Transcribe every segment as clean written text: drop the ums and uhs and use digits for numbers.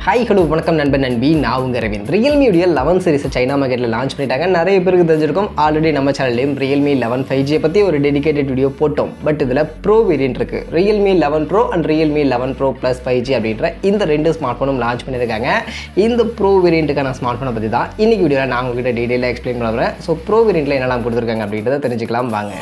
Hi hello வணக்கம் நண்பன் நண்பி, நான் உங்கள் ரவீன். Realme உடைய 11 சீரிஸை சைனா மார்க்கெட்டில் லான்ச் பண்ணிட்டாங்க. நிறைய பேருக்கு தெரிஞ்சிருக்கும். ஆல்ரெடி நம்ம சேனல்லையும் Realme 11 5G பற்றி ஒரு டெடிகேட்டட் வீடியோ போட்டோம். பட் இதில் ப்ரோ வேரியன்ட் இருக்குது. Realme 11 Pro and Realme 11 Pro Plus 5G அப்படின்ற இந்த ரெண்டு ஸ்மார்ட் ஃபோனும் லான்ச் பண்ணியிருக்காங்க. இந்த ப்ரோ வேரியண்ட்டுக்கான ஸ்மார்ட் ஃபோனை பற்றி தான் இன்னைக்கு வீடியோவில் நான் உங்ககிட்ட டீட்டெயிலாக எக்ஸ்பிளைன் பண்ணுறேன். ஸோ ப்ரோ வேரியண்ட்டில் என்னெல்லாம் கொடுத்துருக்காங்க அப்படின்றத தெரிஞ்சுக்கலாம் வாங்க.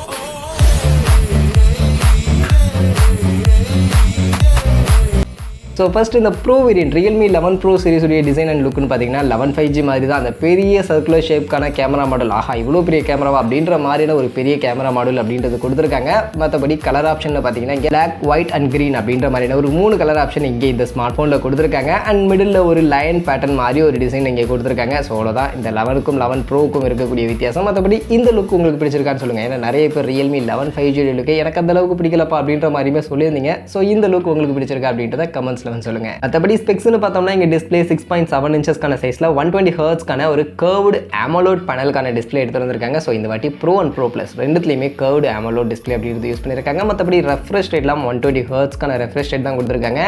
ஸோ ஃபஸ்ட் இந்த ப்ரோ வேரியன்ட் Realme 11 Pro சீரிஸுடைய டிசைன் அண்ட் லுக்குன்னு பார்த்தீங்கன்னா 11 5G மாதிரி தான். அந்த பெரிய சர்க்குலர் ஷேப்க்கான கேமரா மாடல், ஆஹா இவ்வளோ பெரிய கேமராவா அப்படின்ற மாதிரியான ஒரு பெரிய கேமரா மாடல் அப்படின்றது கொடுத்துருக்காங்க. மற்றபடி கலர் ஆப்ஷனில் பார்த்தீங்கன்னா இங்கே பிளாக், ஒயிட் அண்ட் க்ரீன் அப்படின்ற மாதிரியான ஒரு 3 கலர் ஆப்ஷன் இங்கே இந்த ஸ்மார்ட் ஃபோனில் கொடுத்துருக்காங்க. அண்ட் மிடில் ஒரு லைன் பேட்டர்ன் மாதிரி ஒரு டிசைன் இங்கே கொடுத்துருக்காங்க. ஸோ அவ்வளோதான் இந்த 11க்கும் 11 ப்ரோவுக்கும் இருக்கக்கூடிய வித்தியாசம். மற்றபடி இந்த லுக் உங்களுக்கு பிடிச்சிருக்கான்னு சொல்லுங்கள். ஏன்னா நிறைய பேர் Realme 11 5G லுக்கு எனக்கு அந்த அளவுக்கு பிடிக்கலப்பா அப்படின்ற மாதிரியுமே சொல்லியிருந்தீங்க. ஸோ இந்த லுக் உங்களுக்கு பிடிச்சிருக்கா அப்படின்றத கமெண்ட்ஸ் சொல்லுங்க. மற்றபடி ஸ்பெக்ஸ்னு பார்த்தோம்னா இங்கே டிஸ்பிளே 6.7 இன்ச்சஸ்க்கான சைஸில் 120 ஹெர்ட்ஸ்க்கான ஒரு கர்வ்டு AMOLED பேனலுக்கான டிஸ்பிளே எடுத்து வந்திருக்காங்க. ஸோ இந்த வாட்டி ப்ரோ அண்ட் ப்ரோ ப்ளஸ் ரெண்டுத்துலையுமே கர்வ்டு AMOLED டிஸ்பிளே அப்படின்றது யூஸ் பண்ணியிருக்காங்க. மற்றபடி ரெஃப்ரெஷ் ரேட்லாம் 120 ஹெர்ட்ஸ்க்கான ரெஃப்ரெஷ் ரேட் தான் கொடுத்துருக்காங்க.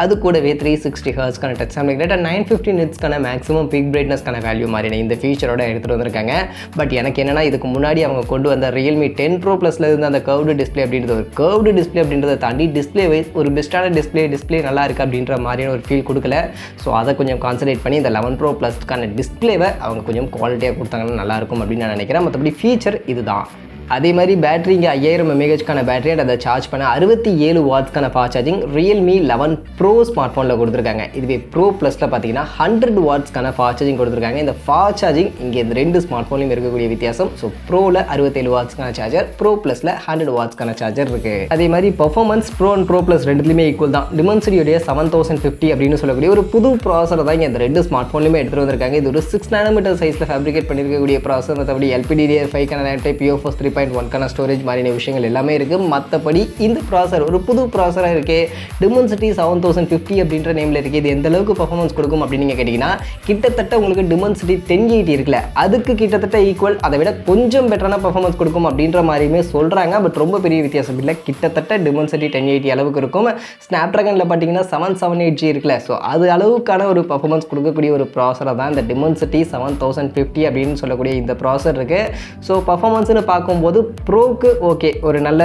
அது கூடவே 360 ஹெர்ட்ஸ்க்கான டச் சாம்பிளிங் ரேட் அண்ட் 950 நிட்ஸ்க்கான மேக்ஸிமம் பீக் பிரைட்னஸ்க்கான வேல்யூ மாதிரியான இந்த ஃபீச்சரோட எடுத்துகிட்டு வந்திருக்காங்க. பட் எனக்கு என்னன்னா இதுக்கு முன்னாடி அவங்க கொண்டு வந்த Realme 10 Pro ப்ளஸில் இருந்த அந்த கர்வ்டு டிஸ்பிளே அப்படின்றது ஒரு கர்வ்டு டிஸ்பிளே அப்படின்றத தாண்டி டிஸ்பிளே வைஸ் ஒரு பெஸ்ட்டான டிஸ்பிளே நல்லா இருக்குது அப்படின்ற மாதிரியான ஒரு ஃபீல் கொடுக்கல. ஸோ அதை கொஞ்சம் கான்சன்ட்ரேட் பண்ணி இந்த 11 Pro ப்ளஸ்க்கான டிஸ்பிளேவை அவங்க கொஞ்சம் குவாலிட்டியாக கொடுத்தாங்கன்னா நல்லாயிருக்கும் அப்படின்னு நான் நினைக்கிறேன். மற்றபடி ஃபீச்சர் இதுதான். அதே மாதிரி பேட்டரி இங்கே 5000 mAhக்கான பேட்டரி அண்ட் அதை சார்ஜ் பண்ண 67 வாட்ஸ்க்கான fast charging Realme 11 Pro smart ஃபோனில் கொடுத்துருக்காங்க. இதுவே ப்ரோ ப்ளஸில் பார்த்தீங்கன்னா 100 வாட்ஸ்க்கான ஃபாஸ்ட் சார்ஜிங் கொடுத்துருக்காங்க. இந்த ஃபாஸ்ட் சார்ஜிங் இங்கே இந்த ரெண்டு ஸ்மார்ட் ஃபோன்லையும் இருக்கக்கூடிய வித்தியாசம். ஸோ ப்ரோவில் 67 வாட்ஸ்க்கான சார்ஜர், ப்ரோ ப்ளஸில் 100 வாட்ஸ்க்கான சார்ஜர் இருக்குது. அதே மாதிரி performance pro and pro plus ரெண்டுலையுமே ஈக்குவல் தான். Dimensity 7050 அப்படின்னு சொல்லக்கூடிய ஒரு புது ப்ராசர் தான் இங்கே இந்த ரெண்டு ஸ்மார்ட் ஃபோன்லையுமே எடுத்துகிட்டு வந்திருக்காங்க. இது ஒரு 6 nm சைஸில் ஃபேப்ரிகேட் பண்ணியிருக்கக்கூடிய ப்ராசர். மற்றபடி LPDDR5 Powerfull 3.1 ஸ்டோரேஜ் மாதிரியான விஷயங்கள் எல்லாமே இருக்குது. மற்றபடி இந்த ப்ராசர் ஒரு புது ப்ராசராக இருக்கே, Dimensity 7050 அப்படின்ற நேமில் இருக்குது. இது எந்த அளவுக்கு பர்ஃபார்மன்ஸ் கொடுக்கும் அப்படின்னு நீங்கள் கேட்டிங்கன்னா கிட்டத்தட்ட உங்களுக்கு Dimensity 1080 இருக்குல்ல, அதுக்கு கிட்டத்தட்ட ஈக்குவல், அதை விட கொஞ்சம் பெட்டரான பர்ஃபார்மன்ஸ் கொடுக்கும் அப்படின்ற மாதிரியுமே சொல்கிறாங்க. பட் ரொம்ப பெரிய வித்தியாசம் இல்லை, கிட்டத்தட்ட Dimensity 1080 அளவுக்கு இருக்கும். ஸ்னாப்ட்ராகனில் பார்த்தீங்கன்னா 778G இருக்குல்ல, ஸோ அது அளவுக்கான ஒரு பர்ஃபார்மன்ஸ் கொடுக்கக்கூடிய ஒரு ப்ராசரை தான் இந்த Dimensity 7050 அப்படின்னு சொல்லக்கூடிய இந்த ப்ராசர் இருக்குது. ஸோ பர்ஃபார்மன்ஸ்னு பார்க்கும்போது ப்ரோக்கு ஓகே ஒரு நல்ல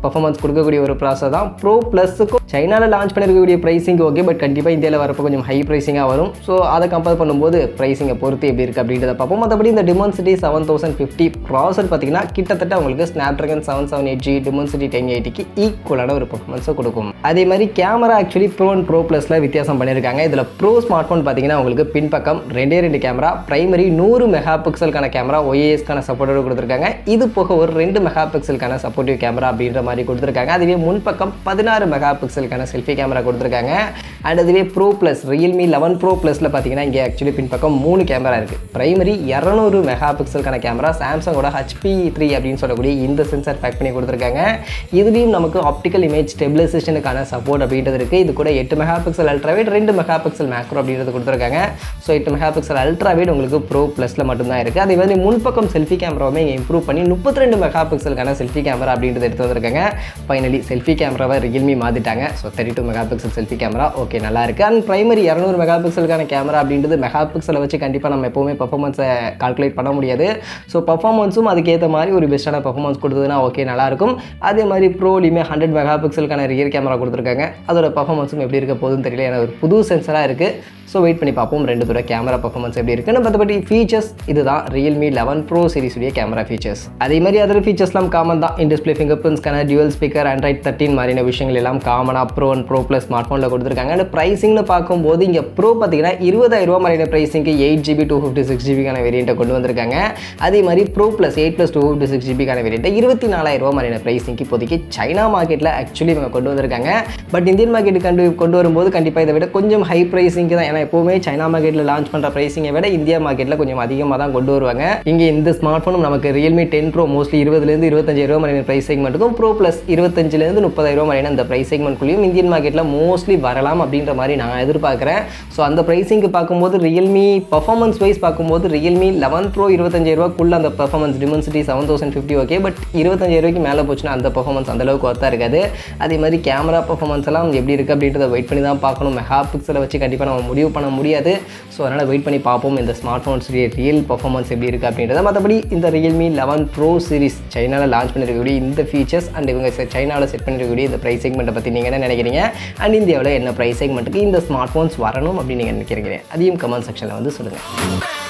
பர்ஃபார்மன்ஸ் கொடுக்கக்கூடிய ஒரு ப்ராசஸ் தான். ப்ரோ ப்ளஸுக்கும் சைனாவில் லான்ச் பண்ணியிருக்கக்கூடிய ப்ரைஸிங் ஓகே, பட் கண்டிப்பாக இந்தியாவில் வரப்போ கொஞ்சம் ஹை ப்ரைஸிங்காக வரும். ஸோ அதை கம்பேர் பண்ணும்போது ப்ரைஸிங்கை பொறுத்து எப்படி இருக்குது அப்படின்றத பார்ப்போம். மற்றபடி இந்த Dimensity 7050 ப்ராசர் பார்த்தீங்கன்னா கிட்டத்தட்ட உங்களுக்கு ஸ்னாப்ட்ராகன் 778G Dimensity 1080க்கு ஈக்குவலான ஒரு பர்ஃபார்மன்ஸை கொடுக்கும். அதே மாதிரி camera actually bro and bro ப்ளஸில் வித்தியாசம் பண்ணியிருக்காங்க. இதில் ப்ரோ ஸ்மார்ட் ஃபோன் பார்த்தீங்கன்னா உங்களுக்கு பின்பக்கம் 2 கேமரா, பிரைமரி 100 மெகாபிக்சலுக்கான கேமரா OISக்கான சப்போர்ட்டோடு கொடுத்துருக்காங்க. இது போக ஒரு 2 மெகாபிக்சலுக்கான சப்போர்ட்டிவ் கேமரா அப்படின்ற மாதிரி கொடுத்துருக்காங்க. அதுவே முன்பக்கம் 16 மெகாபிக்சலுக்கான செல்ஃபி கேமரா கொடுத்துருக்காங்க. அண்ட் அதுவே ப்ரோ ப்ளஸ் Realme 11 Pro ப்ளஸில் பார்த்தீங்கன்னா இங்கே ஆக்சுவலி பின்பக்கம் 3 கேமரா இருக்குது. பிரைமரி 200 மெகாபிக்சலுக்கான கேமரா, சாம்சங்கோட HP3 அப்படின்னு சொல்லக்கூடிய இந்த சென்சார் பேக் பண்ணி கொடுத்துருக்காங்க. இதுலேயும் நமக்கு ஆப்டிக்கல் இமேஜ் ஸ்டெபிலைசேஷனுக்கான சப்போர்ட் அப்படின்றது இருக்குது. இது கூட 8 மெகாபிக்சல் அல்ட்ராவைட், 2 மெகாபிக்சல் மேக்ரோ அப்படின்றது கொடுத்துருக்காங்க. ஸோ 8 மெகாபிக்சல் அல்ட்ராவைட் உங்களுக்கு ப்ரோ ப்ளஸில் மட்டும்தான் இருக்குது. அதே மாதிரி முன்பக்கம் செல்ஃபி கேமராவுமே இங்கே இம்ப்ரூவ் பண்ணி 32 மெகாபிக்சலுக்கான செல்ஃபி கேமரா அப்படின்றது எடுத்து வந்திருக்காங்க. ஃபைனலி செல்ஃபி கேமராவை Realme மாற்றிட்டாங்க. So 32 megapixel selfie camera okay நல்லா இருக்குது. அண்ட் பிரைமரி 200 மெகாபிக்சலுக்கான கேமரா அப்படின்றது மெகாபிக்சலை வச்சு கண்டிப்பாக நம்ம எப்போவுமே பர்ஃபார்மன்ஸை கால்குலேட் பண்ண முடியாது. ஸோ பர்ஃபார்மன்ஸும் அதுக்கேற்ற மாதிரி ஒரு பெஸ்ட்டான பர்ஃபார்மன்ஸ் கொடுத்ததுன்னா ஓகே நல்லாயிருக்கும். அதே மாதிரி ப்ரோலையுமே 100 மெகாபிக்சலுக்கான ரியர் கேமரா கொடுத்துருக்காங்க. அதோட பர்ஃபார்மன்ஸும் எப்படி இருக்க போகுதுன்னு தெரியல, ஏன்னா ஒரு புது சென்சராக இருக்குது. ஸோ வெயிட் பண்ணி பார்ப்போம் ரெண்டுத்தோட கேமரா பர்ஃபார்மன்ஸ் எப்படி இருக்குன்னு. மற்றபடி ஃபீச்சர்ஸ் இதுதான் Realme 11 Pro சீரிஸுடைய கேமரா ஃபீச்சர்ஸ். அதே மாதிரி அதர் ஃபீச்சர்ஸ்லாம் காமன் தான். In display finger print scanner, dual speaker, Android 13 மாதிரியான விஷயங்கள் எல்லாம் காமனாக bro and pro plus smart ஃபோனில் கொடுத்துருக்காங்க. அண்ட் ப்ரைஸிங்னு பார்க்கும்போது இங்கே ப்ரோ பார்த்தீங்கன்னா 20000 மாதிரியான ப்ரைஸிங்க்கு 8GB 256GBக்கான வேரியண்ட்டை கொண்டு வந்திருக்காங்க. அதே மாதிரி ப்ரோ ப்ளஸ் 8 + 256GBக்கான வேரியண்ட்டை 24000 மாதிரியான ப்ரைஸிங்க்கு இப்போதைக்கு சைனா மார்க்கெட்டில் ஆக்சுவலி இவங்க கொண்டு வந்திருக்காங்க. பட் இந்தியன் மார்க்கெட்டுக்கு கொண்டு வரும்போது கண்டிப்பாக இதை விட கொஞ்சம் ஹை ப்ரைஸிங்க்கு தான். ஏன்னா எப்போவுமே சைனா மார்க்கெட்டில் லான்ச் பண்ணுற ப்ரைஸிங்கை விட இந்தியா மார்க்கெட்டில் கொஞ்சம் அதிகமாக தான் கொண்டு வருவாங்க. இங்கே இந்த ஸ்மார்ட் ஃபோனும் நமக்கு Realme 10 Pro மோஸ்ட்லி 20,000 25,000 மாதிரியான ப்ரைஸ் செக்மெண்ட்டுக்கும், ப்ரோ ப்ளஸ் 25,000 30,000 மாதிரியான இந்த ப்ரைஸ் செக்மெண்ட்குள்ளேயும் இந்தியன் மார்க்கெட்டில் மோஸ்ட்லி வரலாம் அப்படின்ற மாதிரி நான் எதிர்பார்க்குறேன். ஸோ அந்த ப்ரைஸிங்க்கு பார்க்கும்போது Realme பர்ஃபார்மன்ஸ் வைஸ் பார்க்கும்போது Realme 11 Pro 25,000 அந்த பர்ஃபார்மன்ஸ் Dimensity 7050 ஓகே, பட் 25,000 மேலே போச்சுன்னா அந்த பர்ஃபார்மன்ஸ் அந்தளவுக்கு ஒர்த்தாக இருக்காது. அதே மாதிரி கேமரா பர்ஃபார்மன்ஸ் எல்லாம் எப்படி இருக்குது அப்படின்றத வெயிட் பண்ணி தான் பார்க்கணும். மெகா பிக்சலை வச்சு கண்டிப்பாக நம்ம முடிவு ரிவ்யூ பண்ண முடியாது. ஸோ அதனால் வெயிட் பண்ணி பார்ப்போம் இந்த ஸ்மார்ட் ஃபோன்ஸுடைய ரியல் பர்ஃபார்மன்ஸ் எப்படி இருக்குது அப்படின்றத. மற்றபடி இந்த Realme 11 Pro சீரிஸ் சைனாவில் லான்ச் பண்ணிருக்கக்கூடிய இந்த ஃபீச்சர்ஸ் அண்ட் இவங்க சைனாவில் செட் பண்ணிருக்கக்கூடிய இந்த ப்ரைஸ் செக்மெண்ட்டை பற்றி நீங்கள் என்ன நினைக்கிறீங்க, அண்ட் இந்தியாவில் என்ன ப்ரைஸ் செக்மெண்ட்டுக்கு இந்த ஸ்மார்ட் ஃபோன்ஸ் வரணும் அப்படின்னு நீங்கள் நினைக்கிறீங்க, அதையும் கமெண்ட் செக்ஷனில் வந்து சொல்லுங்கள்.